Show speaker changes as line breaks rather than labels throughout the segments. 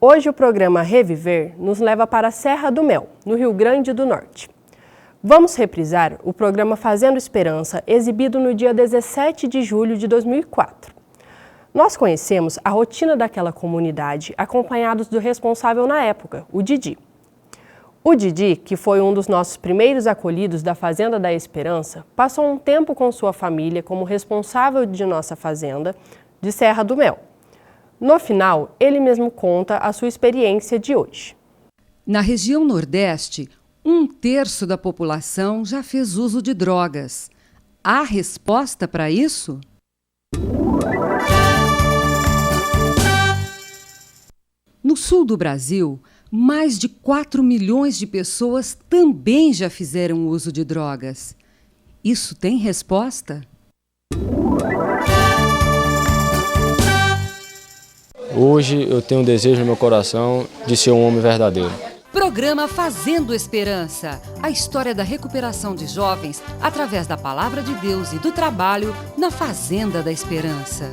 Hoje o programa Reviver nos leva para a Serra do Mel, no Rio Grande do Norte. Vamos reprisar o programa Fazendo Esperança, exibido no dia 17 de julho de 2004. Nós conhecemos a rotina daquela comunidade, acompanhados do responsável na época, o Didi. O Didi, que foi um dos nossos primeiros acolhidos da Fazenda da Esperança, passou um tempo com sua família como responsável de nossa fazenda de Serra do Mel. No final, ele mesmo conta a sua experiência de hoje.
Na região Nordeste, 1/3 da população já fez uso de drogas. Há resposta para isso? No sul do Brasil, mais de 4 milhões de pessoas também já fizeram uso de drogas. Isso tem resposta?
Hoje eu tenho um desejo no meu coração de ser um homem verdadeiro.
Programa Fazendo Esperança. A história da recuperação de jovens através da Palavra de Deus e do trabalho na Fazenda da Esperança.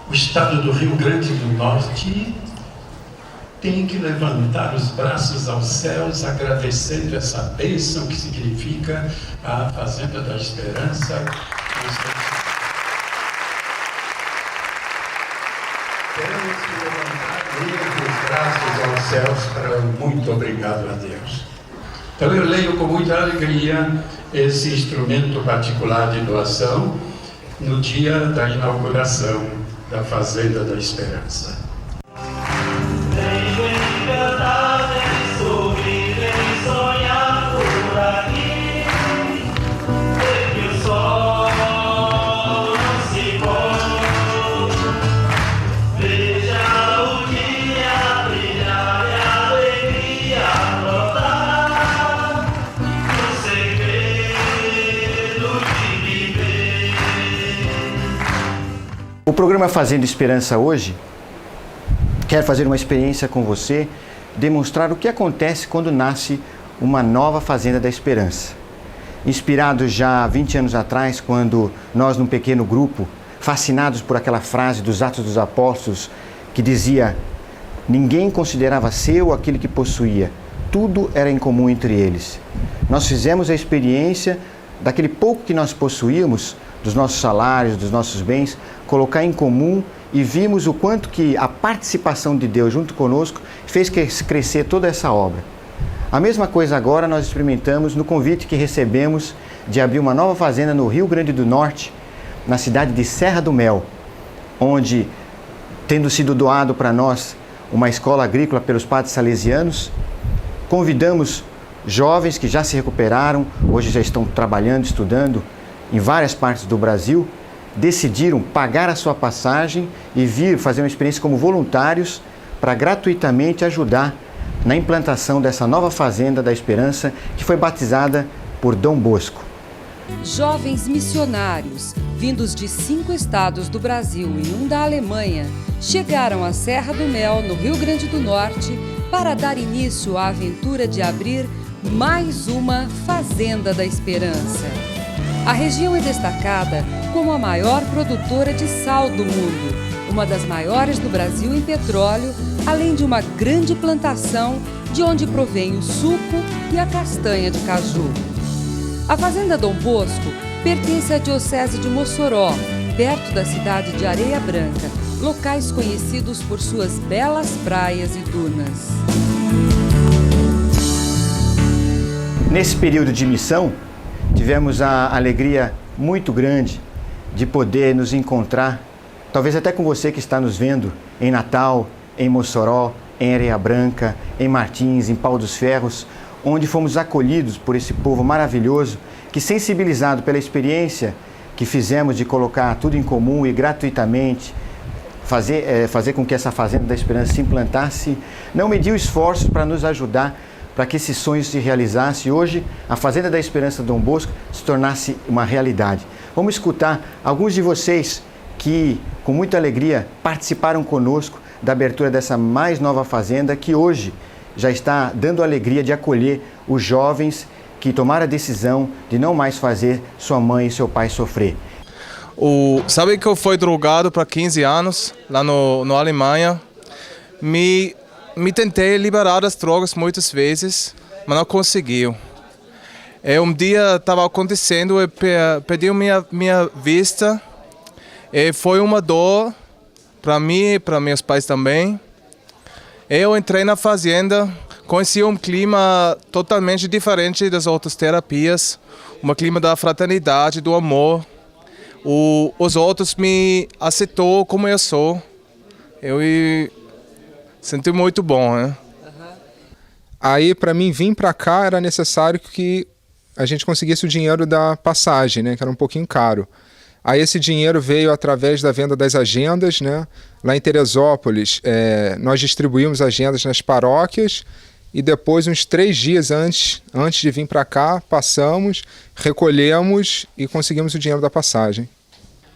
O estado do Rio Grande do Norte tem que levantar os braços aos céus, agradecendo essa bênção que significa a Fazenda da Esperança. Temos que levantar os braços aos céus para muito obrigado a Deus. Então eu leio com muita alegria esse instrumento particular de doação no dia da inauguração da Fazenda da Esperança.
O programa Fazendo Esperança hoje quer fazer uma experiência com você, demonstrar o que acontece quando nasce uma nova Fazenda da Esperança. Inspirado já há 20 anos atrás, quando nós, num pequeno grupo, fascinados por aquela frase dos Atos dos Apóstolos, que dizia: ninguém considerava seu aquele que possuía, tudo era em comum entre eles. Nós fizemos a experiência daquele pouco que nós possuímos, dos nossos salários, dos nossos bens, colocar em comum, e vimos o quanto que a participação de Deus junto conosco fez crescer toda essa obra. A mesma coisa agora nós experimentamos no convite que recebemos de abrir uma nova fazenda no Rio Grande do Norte, na cidade de Serra do Mel, onde, tendo sido doado para nós uma escola agrícola pelos padres salesianos, convidamos jovens que já se recuperaram, hoje já estão trabalhando, estudando em várias partes do Brasil, decidiram pagar a sua passagem e vir fazer uma experiência como voluntários para gratuitamente ajudar na implantação dessa nova Fazenda da Esperança, que foi batizada por Dom Bosco.
Jovens missionários, vindos de 5 estados do Brasil e um da Alemanha, chegaram à Serra do Mel, no Rio Grande do Norte, para dar início à aventura de abrir mais uma Fazenda da Esperança. A região é destacada como a maior produtora de sal do mundo, uma das maiores do Brasil em petróleo, além de uma grande plantação de onde provém o suco e a castanha de caju. A Fazenda Dom Bosco pertence à Diocese de Mossoró, perto da cidade de Areia Branca, locais conhecidos por suas belas praias e dunas.
Nesse período de missão, tivemos a alegria muito grande de poder nos encontrar, talvez até com você que está nos vendo em Natal, em Mossoró, em Areia Branca, em Martins, em Pau dos Ferros, onde fomos acolhidos por esse povo maravilhoso que, sensibilizado pela experiência que fizemos de colocar tudo em comum e gratuitamente fazer com que essa Fazenda da Esperança se implantasse, não mediu esforços para nos ajudar para que esse sonho se realizasse e hoje a Fazenda da Esperança Dom Bosco se tornasse uma realidade. Vamos escutar alguns de vocês que, com muita alegria, participaram conosco da abertura dessa mais nova fazenda que hoje já está dando a alegria de acolher os jovens que tomaram a decisão de não mais fazer sua mãe e seu pai sofrer.
Sabe que eu fui drogado para 15 anos lá na Alemanha. Me tentei liberar das drogas muitas vezes, mas não conseguiu. Um dia estava acontecendo, eu perdi minha vista. E foi uma dor para mim e para meus pais também. Eu entrei na fazenda, conheci um clima totalmente diferente das outras terapias, um clima da fraternidade, do amor. Os outros me aceitou como eu sou. Eu senti muito bom, né?
Aí, para mim vir para cá, era necessário que a gente conseguisse o dinheiro da passagem, né? Que era um pouquinho caro. Aí esse dinheiro veio através da venda das agendas, né? Lá em Teresópolis, nós distribuímos agendas nas paróquias e depois, uns 3 dias antes de vir para cá, passamos, recolhemos e conseguimos o dinheiro da passagem.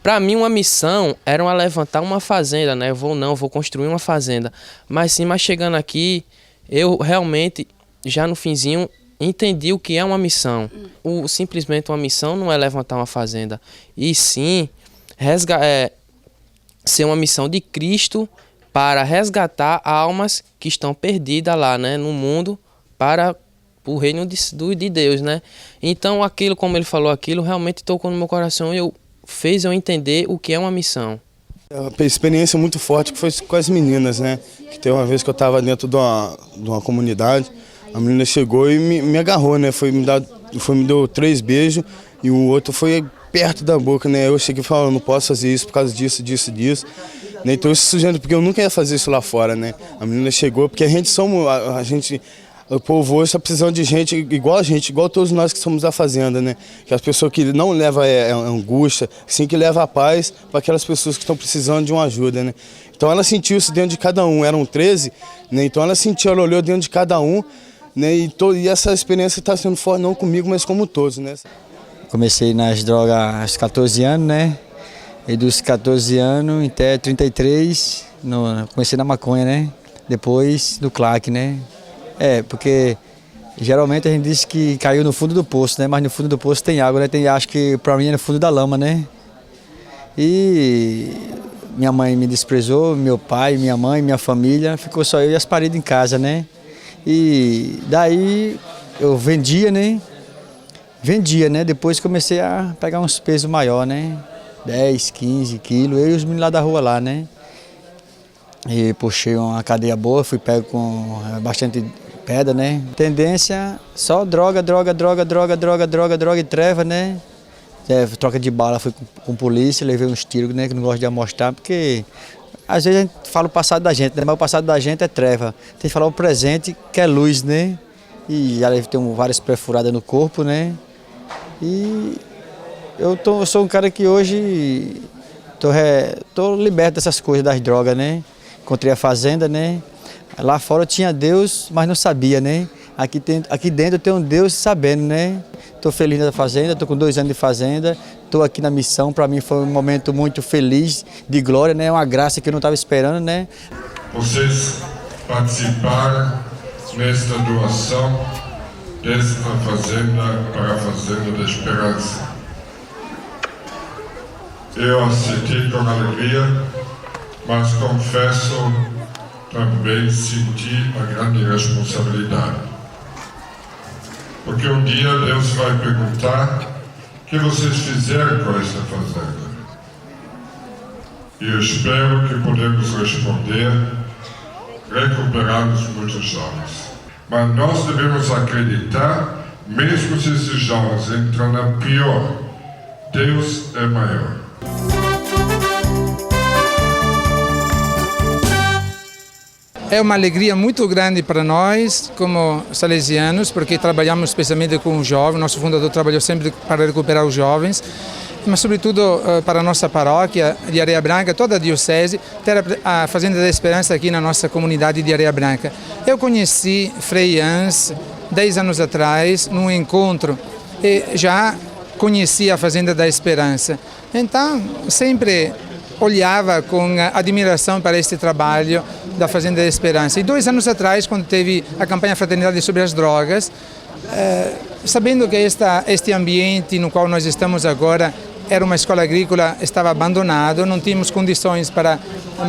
Para mim, uma missão era levantar uma fazenda, né? Eu vou construir uma fazenda. Mas chegando aqui, eu realmente, já no finzinho, entendi o que é uma missão. Simplesmente uma missão não é levantar uma fazenda, e sim ser uma missão de Cristo para resgatar almas que estão perdidas lá, né, no mundo, para o reino de Deus, né? Então aquilo, como ele falou, aquilo realmente tocou no meu coração e fez eu entender o que é uma missão.
Uma experiência muito forte que foi com as meninas, né? Que tem uma vez que eu estava dentro de uma comunidade, a menina chegou e me agarrou, né? Me deu 3 beijos e o outro foi perto da boca, né? Eu cheguei e falei, não posso fazer isso por causa disso. Né? Então isso sugerindo, porque eu nunca ia fazer isso lá fora, né? A menina chegou, porque o povo hoje está precisando de gente igual todos nós que somos da fazenda, né? Que as pessoas que não levam angústia, sim que levam a paz para aquelas pessoas que estão precisando de uma ajuda, né? Então ela sentiu isso dentro de cada um, eram 13, né? Então ela olhou dentro de cada um, né? E essa experiência está sendo forte não comigo, mas como todos, né?
Comecei nas drogas aos 14 anos, né? E dos 14 anos até 33, comecei na maconha, né? Depois do crack, né? Porque geralmente a gente diz que caiu no fundo do poço, né? Mas no fundo do poço tem água, né? Acho que para mim é no fundo da lama, né? E minha mãe me desprezou, meu pai, minha mãe, minha família, ficou só eu e as paredes em casa, né? E daí eu vendia, né? Depois comecei a pegar uns pesos maiores, né? 10, 15 quilos, eu e os meninos lá da rua lá, né? E puxei uma cadeia boa, fui pego com bastante pedra, né? Tendência só droga e treva, né? Troca de bala, fui com polícia, levei uns tiros, né? Que não gosto de mostrar, porque às vezes a gente fala o passado da gente, né? Mas o passado da gente é treva. Tem que falar o presente, que é luz, né? E já tenho várias perfuradas no corpo, né? E eu sou um cara que hoje tô liberto dessas coisas das drogas, né? Encontrei a fazenda, né? Lá fora eu tinha Deus, mas não sabia, né? Aqui dentro eu tenho um Deus sabendo, né? Estou feliz na fazenda, estou com 2 anos de fazenda, estou aqui na missão. Para mim foi um momento muito feliz, de glória, né? Uma graça que eu não estava esperando, né?
Vocês participaram nesta doação desta fazenda para a Fazenda da Esperança. Eu aceitei com alegria, mas confesso, também senti a grande responsabilidade. Porque um dia Deus vai perguntar o que vocês fizeram com esta fazenda. e espero que podemos responder recuperando muitos jovens. Mas nós devemos acreditar, mesmo se esses jovens entram na pior, Deus é maior.
É uma alegria muito grande para nós, como salesianos, porque trabalhamos especialmente com os jovens. Nosso fundador trabalhou sempre para recuperar os jovens, mas sobretudo para a nossa paróquia de Areia Branca, toda a diocese, ter a Fazenda da Esperança aqui na nossa comunidade de Areia Branca. Eu conheci Frei Hans 10 anos atrás, num encontro, e já conhecia a Fazenda da Esperança. Então, sempre olhava com admiração para este trabalho da Fazenda da Esperança. E 2 anos atrás, quando teve a campanha Fraternidade sobre as Drogas, sabendo que este ambiente no qual nós estamos agora era uma escola agrícola, estava abandonado, não tínhamos condições para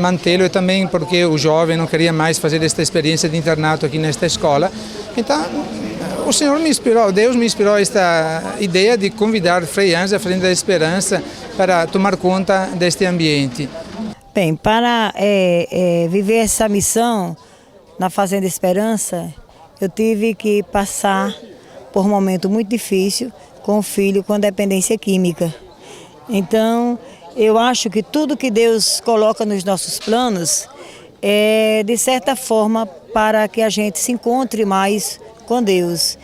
mantê-lo e também porque o jovem não queria mais fazer esta experiência de internato aqui nesta escola. Então, o Senhor me inspirou, Deus me inspirou esta ideia de convidar Frei Hans, a Fazenda da Esperança, para tomar conta deste ambiente.
Bem, para viver essa missão na Fazenda Esperança, eu tive que passar por um momento muito difícil com o filho com dependência química. Então, eu acho que tudo que Deus coloca nos nossos planos é, de certa forma, para que a gente se encontre mais com Deus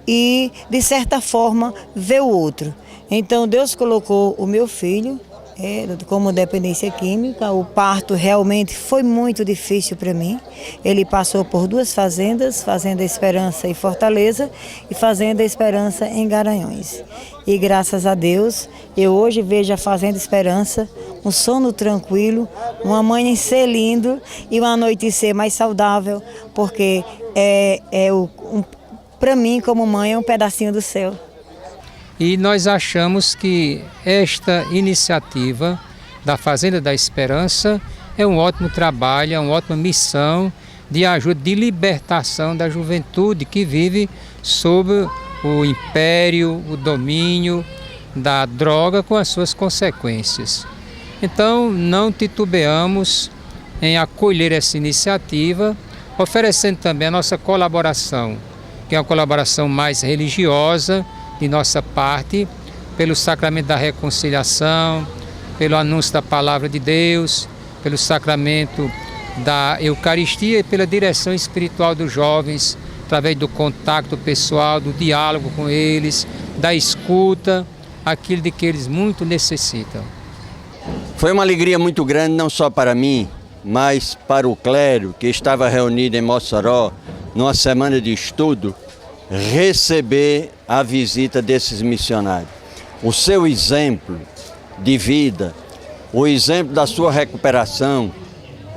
e, de certa forma, ver o outro. Então, Deus colocou o meu filho como dependência química. O parto realmente foi muito difícil para mim. Ele passou por 2 fazendas, Fazenda Esperança em Fortaleza e Fazenda Esperança em Garanhuns. E graças a Deus, eu hoje vejo a Fazenda Esperança, um sono tranquilo, um amanhecer lindo e um anoitecer mais saudável, porque para mim, como mãe, é um pedacinho do céu.
E nós achamos que esta iniciativa da Fazenda da Esperança é um ótimo trabalho, é uma ótima missão de ajuda, de libertação da juventude que vive sob o império, o domínio da droga com as suas consequências. Então, não titubeamos em acolher essa iniciativa, oferecendo também a nossa colaboração, que é uma colaboração mais religiosa, de nossa parte, pelo sacramento da reconciliação, pelo anúncio da palavra de Deus, pelo sacramento da Eucaristia e pela direção espiritual dos jovens, através do contato pessoal, do diálogo com eles, da escuta, aquilo de que eles muito necessitam.
Foi uma alegria muito grande, não só para mim, mas para o clero que estava reunido em Mossoró, numa semana de estudo, receber a visita desses missionários. O seu exemplo de vida, o exemplo da sua recuperação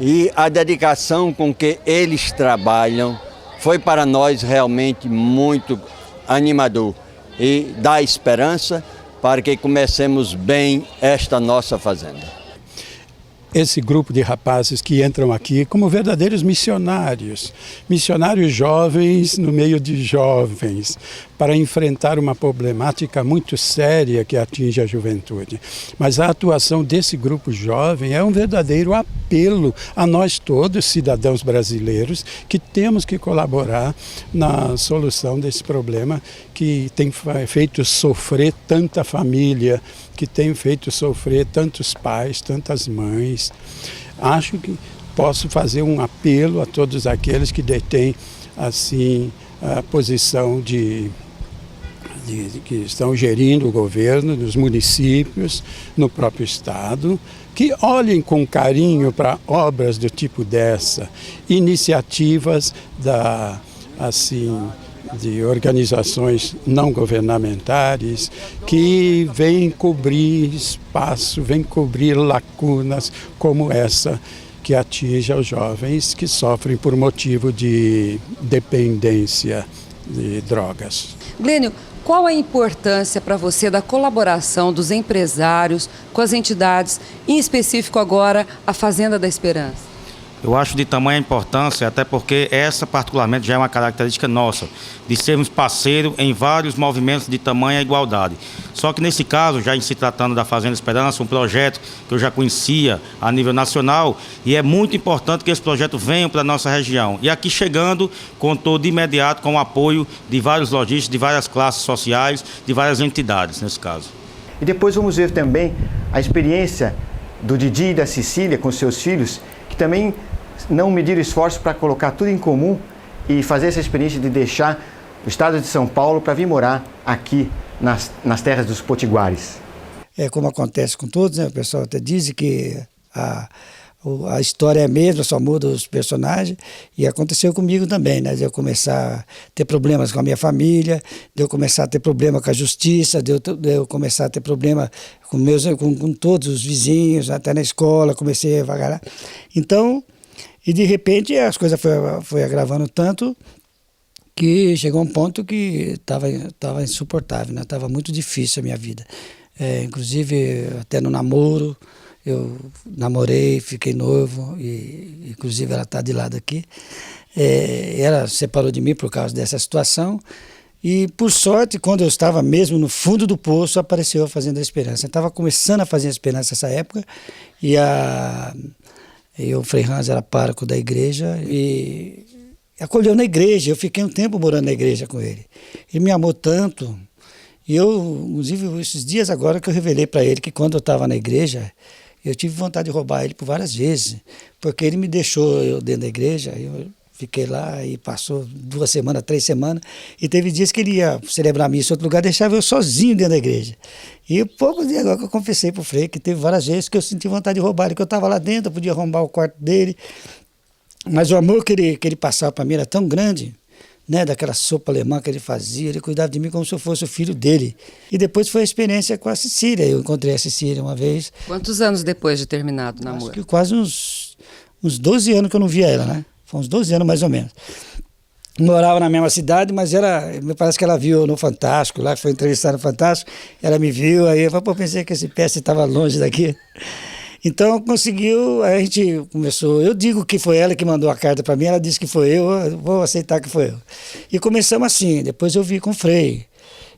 e a dedicação com que eles trabalham foi para nós realmente muito animador e dá esperança para que comecemos bem esta nossa fazenda.
Esse grupo de rapazes que entram aqui como verdadeiros missionários, missionários jovens no meio de jovens, para enfrentar uma problemática muito séria que atinge a juventude. Mas a atuação desse grupo jovem é um verdadeiro apelo a nós todos, cidadãos brasileiros, que temos que colaborar na solução desse problema que tem feito sofrer tanta família, que tem feito sofrer tantos pais, tantas mães. Acho que posso fazer um apelo a todos aqueles que detêm assim a posição que estão gerindo o governo, nos municípios, no próprio estado, que olhem com carinho para obras do tipo dessa, iniciativas de organizações não governamentais que vêm cobrir espaço, vêm cobrir lacunas como essa que atinge aos jovens que sofrem por motivo de dependência de drogas.
Glênio, qual a importância para você da colaboração dos empresários com as entidades, em específico agora a Fazenda da Esperança?
Eu acho de tamanha importância, até porque essa particularmente já é uma característica nossa, de sermos parceiros em vários movimentos de tamanha igualdade. Só que nesse caso, já em se tratando da Fazenda Esperança, um projeto que eu já conhecia a nível nacional, e é muito importante que esse projeto venha para a nossa região. E aqui chegando, contou de imediato com o apoio de vários lojistas, de várias classes sociais, de várias entidades nesse caso.
E depois vamos ver também a experiência do Didi e da Cecília com seus filhos, que também não mediram esforço para colocar tudo em comum e fazer essa experiência de deixar o estado de São Paulo para vir morar aqui nas terras dos potiguares.
É como acontece com todos, né? O pessoal até diz que a história é a mesma, só muda os personagens, e aconteceu comigo também, né? De eu começar a ter problemas com a minha família, de eu começar a ter problema com a justiça, de eu começar a ter problema com todos os vizinhos, até na escola, comecei a vagar. Então, e de repente as coisas foi agravando tanto que chegou um ponto que estava insuportável, né? Estava muito difícil a minha vida. Inclusive até no namoro, eu namorei, fiquei noivo, e inclusive ela está de lado aqui. Ela separou de mim por causa dessa situação. E, por sorte, quando eu estava mesmo no fundo do poço, apareceu a Fazenda Esperança. Eu estava começando a fazer a Esperança nessa época, e o Frei Hans era pároco da igreja e acolheu na igreja. Eu fiquei um tempo morando na igreja com ele. Ele me amou tanto. E eu, inclusive, esses dias agora que eu revelei para ele que quando eu estava na igreja, eu tive vontade de roubar ele por várias vezes, porque ele me deixou eu dentro da igreja, eu fiquei lá e passou 2 semanas, 3 semanas, e teve dias que ele ia celebrar missa em outro lugar, deixava eu sozinho dentro da igreja. E poucos dias agora que eu confessei para o Frei que teve várias vezes que eu senti vontade de roubar ele, que eu estava lá dentro, eu podia arrombar o quarto dele, mas o amor que ele passava para mim era tão grande, né, daquela sopa alemã que ele fazia, ele cuidava de mim como se eu fosse o filho dele. E depois foi a experiência com a Cecília, eu encontrei a Cecília uma vez.
Quantos anos depois de terminado o namoro?
Acho que quase uns 12 anos que eu não via ela, né? Foi uns 12 anos mais ou menos. Morava na mesma cidade, mas me parece que ela viu no Fantástico, lá foi entrevistada no Fantástico, ela me viu, aí eu pensei que esse PS estava longe daqui. Então conseguiu, a gente começou, eu digo que foi ela que mandou a carta para mim, ela disse que foi eu vou aceitar que foi eu. E começamos assim, depois eu vi com o Frei,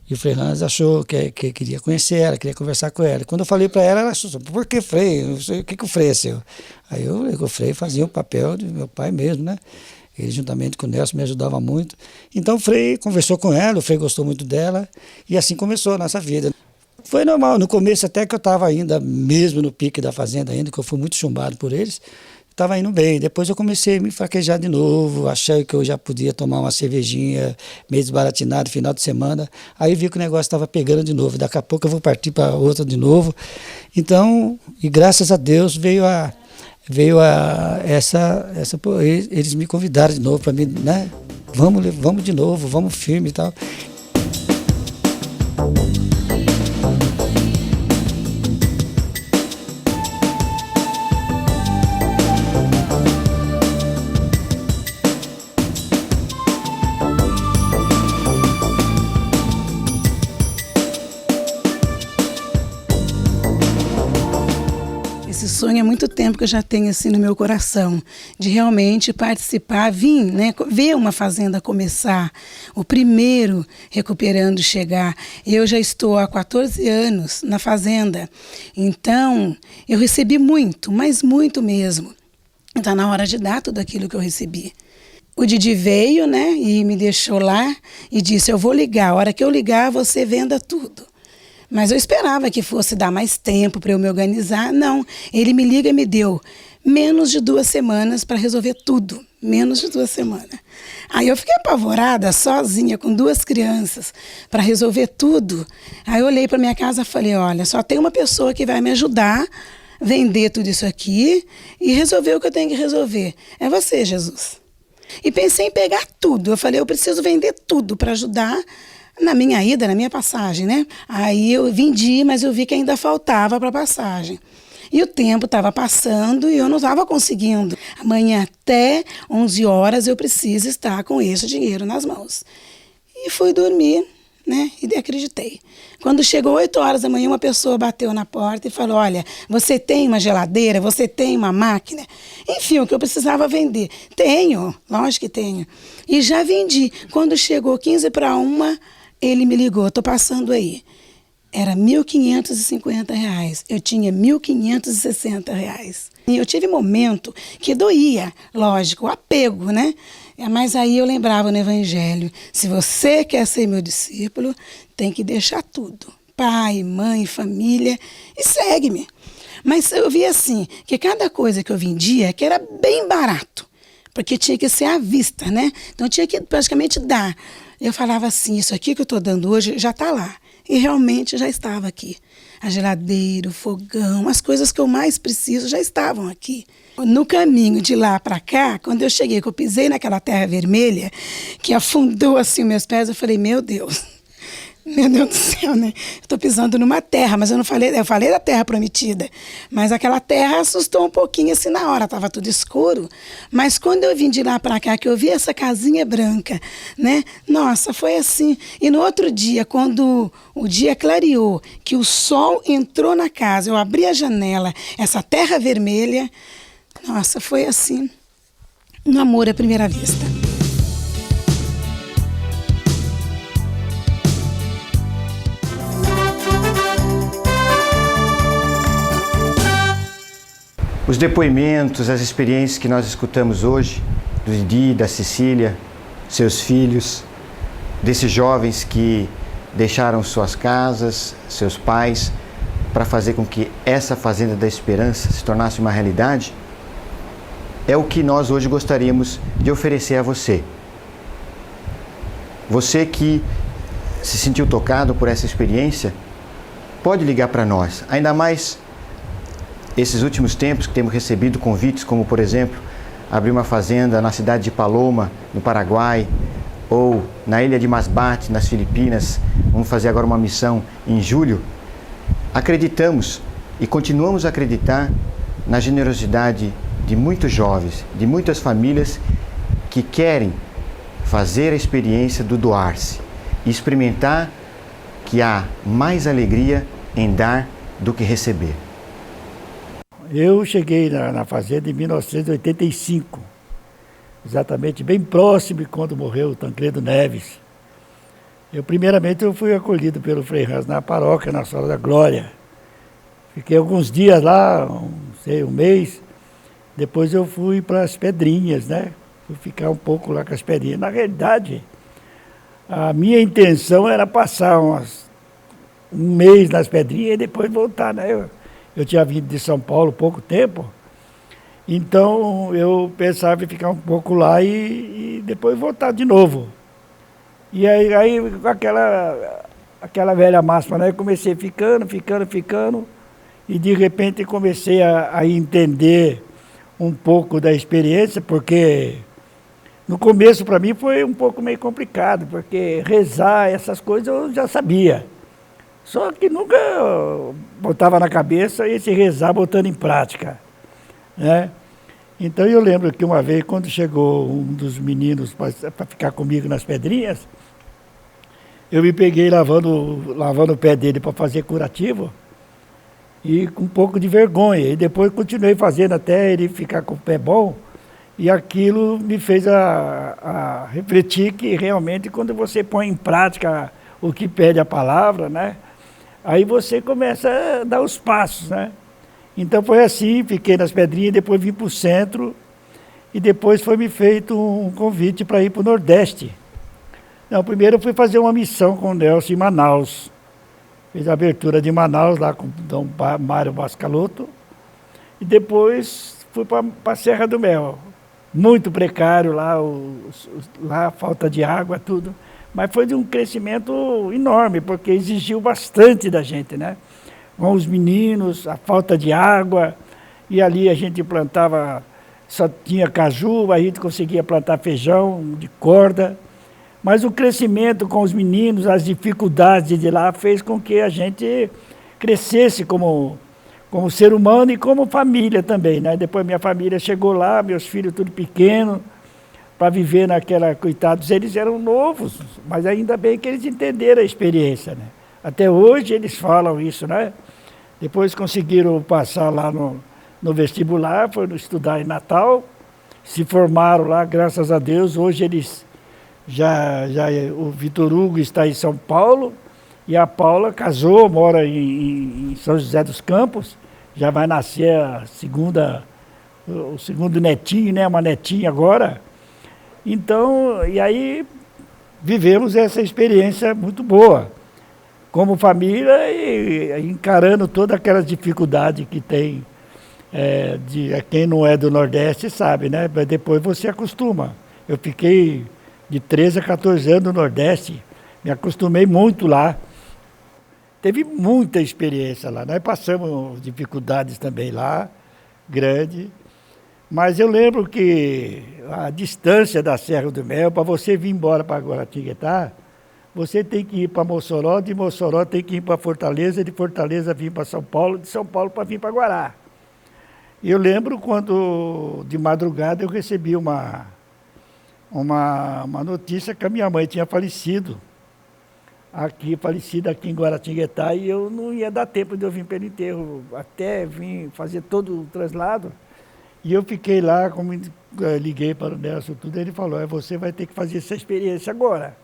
e o Frei Hans achou que queria conhecer ela, queria conversar com ela. Quando eu falei para ela, ela achou, por que Frei? O que o Frei é seu? Aí o Frei fazia o papel de meu pai mesmo, né? Ele juntamente com o Nelson me ajudava muito. Então o Frei conversou com ela, o Frei gostou muito dela, e assim começou a nossa vida. Foi normal, no começo até que eu estava ainda, mesmo no pique da fazenda ainda, que eu fui muito chumbado por eles, estava indo bem. Depois eu comecei a me fraquejar de novo, achei que eu já podia tomar uma cervejinha meio desbaratinado final de semana. Aí vi que o negócio estava pegando de novo, daqui a pouco eu vou partir para outra de novo. Então, e graças a Deus eles me convidaram de novo para mim, né? Vamos de novo, vamos firme e tal.
Esse sonho há muito tempo que eu já tenho assim no meu coração, de realmente participar, vir, né, ver uma fazenda começar, o primeiro recuperando chegar. Eu já estou há 14 anos na fazenda, então eu recebi muito, mas muito mesmo. Está na hora de dar tudo aquilo que eu recebi. O Didi veio, né, e me deixou lá e disse, eu vou ligar, a hora que eu ligar você venda tudo. Mas eu esperava que fosse dar mais tempo para eu me organizar. Não, ele me liga e me deu menos de 2 semanas para resolver tudo. Menos de 2 semanas. Aí eu fiquei apavorada, sozinha, com 2 crianças, para resolver tudo. Aí eu olhei para minha casa e falei, olha, só tem uma pessoa que vai me ajudar a vender tudo isso aqui e resolver o que eu tenho que resolver. É você, Jesus. E pensei em pegar tudo. Eu falei, eu preciso vender tudo para ajudar na minha ida, na minha passagem, né? Aí eu vendi, mas eu vi que ainda faltava para a passagem. E o tempo estava passando e eu não estava conseguindo. Amanhã até 11 horas eu preciso estar com esse dinheiro nas mãos. E fui dormir né? E acreditei. Quando chegou 8 horas da manhã, uma pessoa bateu na porta e falou, olha, você tem uma geladeira, você tem uma máquina? Enfim, o que eu precisava vender. Tenho, lógico que tenho. E já vendi. Quando chegou 1:45, ele me ligou, estou passando aí. Era R$ 1.550. Eu tinha R$ 1.560. E eu tive momento que doía, lógico, o apego, né? Mas aí eu lembrava no Evangelho, se você quer ser meu discípulo, tem que deixar tudo. Pai, mãe, família, e segue-me. Mas eu vi assim, que cada coisa que eu vendia, que era bem barato, porque tinha que ser à vista, né? Então tinha que praticamente dar. Eu falava assim, isso aqui que eu estou dando hoje já está lá. E realmente já estava aqui. A geladeira, o fogão, as coisas que eu mais preciso já estavam aqui. No caminho de lá para cá, quando eu cheguei, que eu pisei naquela terra vermelha, que afundou assim os meus pés, eu falei, meu Deus do céu, né? Eu estou pisando numa terra, mas eu falei da terra prometida, mas aquela terra assustou um pouquinho assim na hora, estava tudo escuro, mas quando eu vim de lá para cá, que eu vi essa casinha branca, né? Nossa, foi assim. E no outro dia, quando o dia clareou, que o sol entrou na casa, eu abri a janela, essa terra vermelha, nossa, foi assim, um amor à primeira vista.
Os depoimentos, as experiências que nós escutamos hoje, do Didi, da Cecília, seus filhos, desses jovens que deixaram suas casas, seus pais, para fazer com que essa Fazenda da Esperança se tornasse uma realidade, é o que nós hoje gostaríamos de oferecer a você. Você que se sentiu tocado por essa experiência, pode ligar para nós, ainda mais esses últimos tempos que temos recebido convites, como por exemplo, abrir uma fazenda na cidade de Paloma, no Paraguai, ou na ilha de Masbate, nas Filipinas. Vamos fazer agora uma missão em julho. Acreditamos e continuamos a acreditar na generosidade de muitos jovens, de muitas famílias que querem fazer a experiência do doar-se e experimentar que há mais alegria em dar do que receber.
Eu cheguei na fazenda em 1985, exatamente bem próximo de quando morreu o Tancredo Neves. Primeiramente eu fui acolhido pelo Frei Hans na paróquia, na Sala da Glória. Fiquei alguns dias lá, um mês. Depois eu fui para as Pedrinhas, né? Fui ficar um pouco lá com as Pedrinhas. Na realidade, a minha intenção era passar um mês nas Pedrinhas e depois voltar, né? Eu tinha vindo de São Paulo há pouco tempo, então eu pensava em ficar um pouco lá e depois voltar de novo. E aí com aquela velha máxima, né? Eu comecei ficando, e de repente comecei a entender um pouco da experiência, porque no começo para mim foi um pouco meio complicado, porque rezar, essas coisas eu já sabia. Só que nunca botava na cabeça esse rezar botando em prática, né? Então eu lembro que uma vez, quando chegou um dos meninos para ficar comigo nas Pedrinhas, eu me peguei lavando o pé dele para fazer curativo, e com um pouco de vergonha. E depois continuei fazendo até ele ficar com o pé bom, e aquilo me fez a refletir que realmente quando você põe em prática o que pede a palavra, né? Aí você começa a dar os passos, né? Então foi assim, fiquei nas Pedrinhas, depois vim para o centro, e depois foi me feito um convite para ir para o Nordeste. Não, primeiro eu fui fazer uma missão com o Nelson em Manaus. Fiz a abertura de Manaus lá com o Dom Mário Bascaloto, e depois fui para a Serra do Mel. Muito precário lá, lá falta de água, tudo. Mas foi de um crescimento enorme, porque exigiu bastante da gente, né? Com os meninos, a falta de água, e ali a gente plantava, só tinha caju, a gente conseguia plantar feijão de corda, mas o crescimento com os meninos, as dificuldades de lá, fez com que a gente crescesse como ser humano e como família também, né? Depois minha família chegou lá, meus filhos tudo pequeno, para viver naquela, coitados, eles eram novos, mas ainda bem que eles entenderam a experiência, né? Até hoje eles falam isso, né? Depois conseguiram passar lá no vestibular, foram estudar em Natal, se formaram lá, graças a Deus. Hoje eles o Vitor Hugo está em São Paulo e a Paula casou, mora em São José dos Campos, já vai nascer o segundo netinho, né? Uma netinha agora. Então, e aí vivemos essa experiência muito boa, como família, e encarando todas aquelas dificuldades que tem. Quem não é do Nordeste sabe, né? Mas depois você acostuma. Eu fiquei de 13 a 14 anos no Nordeste, me acostumei muito lá. Teve muita experiência lá. Nós passamos dificuldades também lá, grande. Mas eu lembro que a distância da Serra do Mel, para você vir embora para Guaratinguetá, você tem que ir para Mossoró, de Mossoró tem que ir para Fortaleza, de Fortaleza vir para São Paulo, de São Paulo para vir para Guará. Eu lembro quando, de madrugada, eu recebi uma notícia que a minha mãe tinha falecido aqui em Guaratinguetá, e eu não ia dar tempo de eu vir pelo enterro, até vim fazer todo o traslado. E eu fiquei lá, como liguei para o Nelson, tudo, ele falou, você vai ter que fazer essa experiência agora.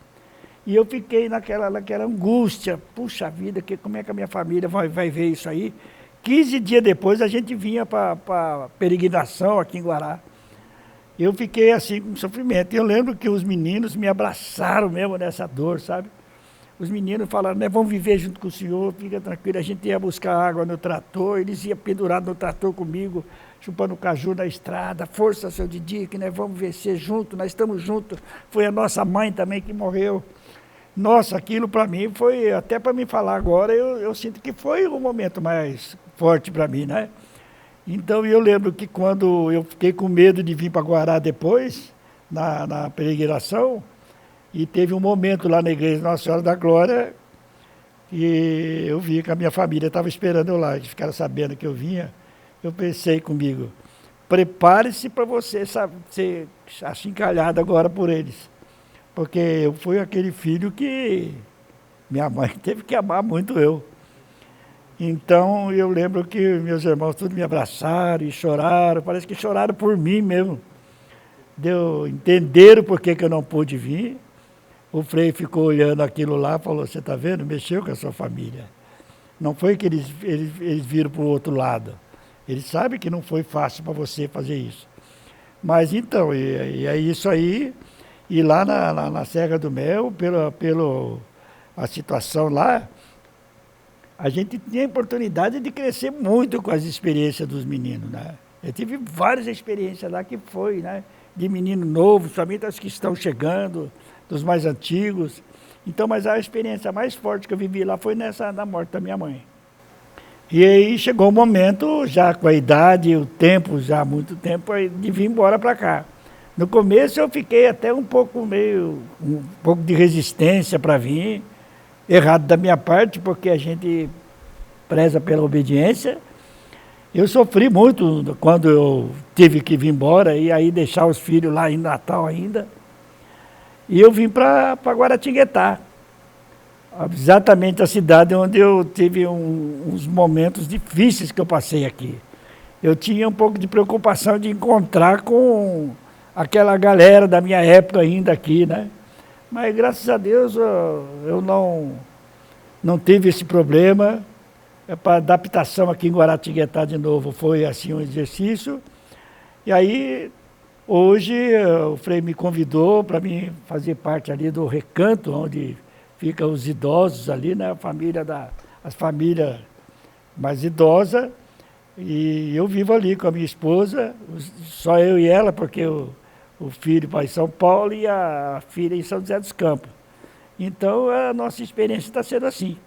E eu fiquei naquela angústia, puxa vida, como é que a minha família vai ver isso aí? 15 dias depois a gente vinha para peregrinação aqui em Guará. Eu fiquei assim com sofrimento. Eu lembro que os meninos me abraçaram mesmo nessa dor, sabe? Os meninos falaram, né, vamos viver junto com o senhor, fica tranquilo. A gente ia buscar água no trator, eles iam pendurados no trator comigo, chupando caju na estrada. Força, seu Didi, que nós vamos vencer junto, nós estamos juntos. Foi a nossa mãe também que morreu. Nossa, aquilo para mim foi, até para me falar agora, eu sinto que foi o momento mais forte para mim, né? Então eu lembro que quando eu fiquei com medo de vir para Guará depois, na peregrinação, e teve um momento lá na igreja Nossa Senhora da Glória, que eu vi que a minha família estava esperando eu lá, eles ficaram sabendo que eu vinha. Eu pensei comigo, prepare-se para você ser achincalhado agora por eles. Porque eu fui aquele filho que minha mãe teve que amar muito eu. Então eu lembro que meus irmãos todos me abraçaram e choraram, parece que choraram por mim mesmo. Entenderam por que eu não pude vir. O Frei ficou olhando aquilo lá e falou, você está vendo? Mexeu com a sua família. Não foi que eles viram para o outro lado. Eles sabem que não foi fácil para você fazer isso. Mas então, e é isso aí. E lá na Serra do Mel, pela situação lá, a gente tinha a oportunidade de crescer muito com as experiências dos meninos, né? Eu tive várias experiências lá que foi, né? De menino novo, somente as que estão chegando, dos mais antigos. Então, mas a experiência mais forte que eu vivi lá foi na morte da minha mãe. E aí chegou o momento, já com a idade, o tempo, já há muito tempo, de vir embora para cá. No começo eu fiquei até um pouco de resistência para vir, errado da minha parte, porque a gente preza pela obediência. Eu sofri muito quando eu tive que vir embora e aí deixar os filhos lá em Natal ainda. E eu vim para Guaratinguetá, exatamente a cidade onde eu tive uns momentos difíceis que eu passei aqui. Eu tinha um pouco de preocupação de encontrar com aquela galera da minha época ainda aqui, né? Mas graças a Deus eu não tive esse problema. Para adaptação aqui em Guaratinguetá de novo foi assim um exercício. E aí hoje o Frei me convidou para mim fazer parte ali do recanto onde ficam os idosos ali, né? As famílias mais idosas. E eu vivo ali com a minha esposa, só eu e ela, porque o filho vai em São Paulo e a filha em São José dos Campos. Então a nossa experiência está sendo assim.